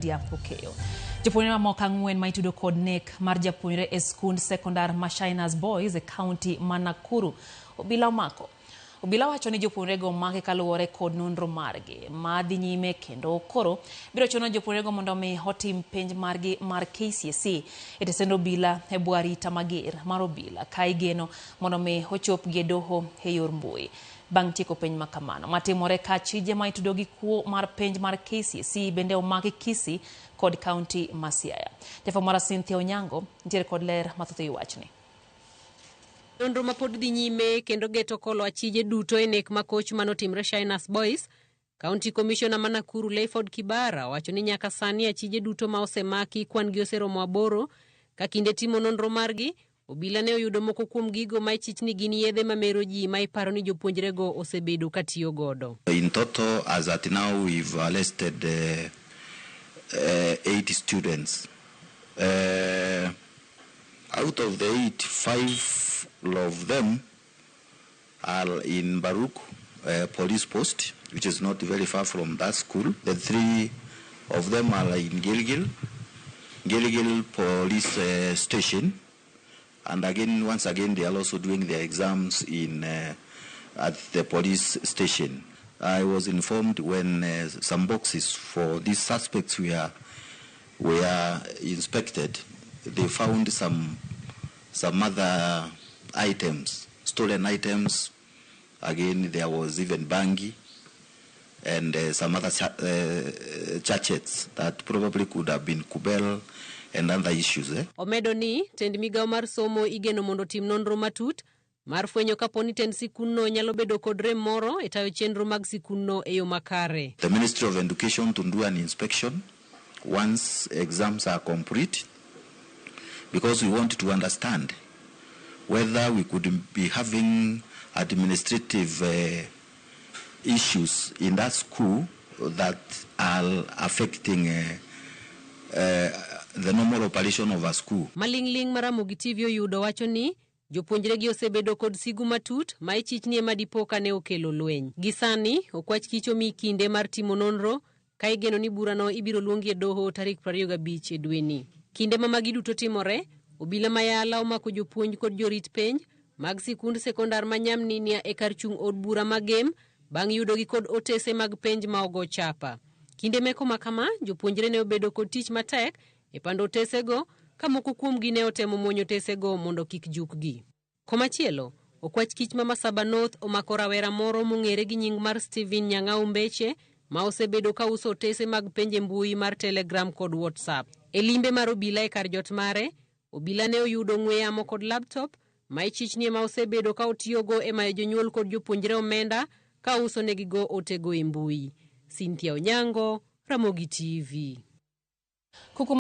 Diapokeyo. Jopuonjre mamoko ang'wen ma itudo kod nek mar jopuonjre e skund sekondar ma Shinners Boys e kaunti ma Nakuru. Obila omako. Obila wacho ni jopuonjre go omaki kaluwore kod nonro margi ma dhi nyime kendo koro biro chuno jopuonjre go mondo mi otim penj margi mar KCSE e tesend obila e bwo arita mager mar obila ka igeno mondo mi ochopgi e doho e yor mbui. Bang' tieko penj makamano matimore ka chije ma itudo gi kuo mar penj mar KCSE bende omaki Kisii kod kaunti ma Siaya. Jafwambo mara Cynthia Onyango nitiere kod ler mathoth ewi wachni. Nonro ma pod dhi nyime kendo geto kolo achije duto e nek ma koch manotimre Shinners Boys. County Commissioner ma Nakuru Leiford Kibara wacho ni nyaka sani achije duto ma osemaki kwan gi oseromo 8 ka kinde timo nonro margi. Obila ne oyudo moko kuom gigo ma ichichni gin yedhe ma meroji ma iparo ni jopuonjre go osebedo ka tiyo godo. In total, as at now, we've arrested 8 students. Out of the 8, 5 of them are in Baruk police post, which is not very far from that school. The 3 of them are in Gilgil police station. And again, once again, they are also doing their exams in at the police station. I was informed when some boxes for these suspects were inspected, they found some other items, stolen items. Again, there was even bangi and some other sachets that probably could have been kubel and other issues. Omedo ni tend migao mar somo igeno mondo tim nonro matut mar fwenyo kaponi tend sikunno nyalo bedo kod rem moro e tayo chenro mag sikunno e yo makare. The Ministry of Education to do an inspection once exams are complete, because we want to understand whether we could be having administrative issues in that school that are affecting the normal operation of a school. Malingling Ramogi TV oyudo wacho ni jopuonjre gi osebedo kod sigu matut ma ichichni ema dipoka ne okelo lweny. Gisani okwach kicho mi kinde mar timo nonro ka igeno ni burano ibiro luongi e doho tarik 25 e dweni. Kinde ma magi duto timore, obila mayala omako jopuonj kod jorit penj mag sikund sekondar ma Nyamninia e kar chung od bura magem bang' yudo gi kod otese mag penj ma ogo chapa. Kinde meko makama jopuonjre ne obedo kod tich matek e pando otesego ka moko kuom gi ne otemo muonyo otesego mondo kik jukgi. Komachielo, okwach kich ma Masaba North omako rawera moro mong'ere gi nying mar Steven Nyang'au Mbeche ma osebedo ka uso otese mag penje mbui mar Telegram kod WhatsApp. E limbe mar obila e kar jot mare, obila ne oyudo ng'we yamo kod laptop ma ichichni ma osebedo ka otiyogo e mayo jonyuol kod jopuonjre omenda ka uso negigo otego e mbui. Cynthia Onyango, Ramogi TV.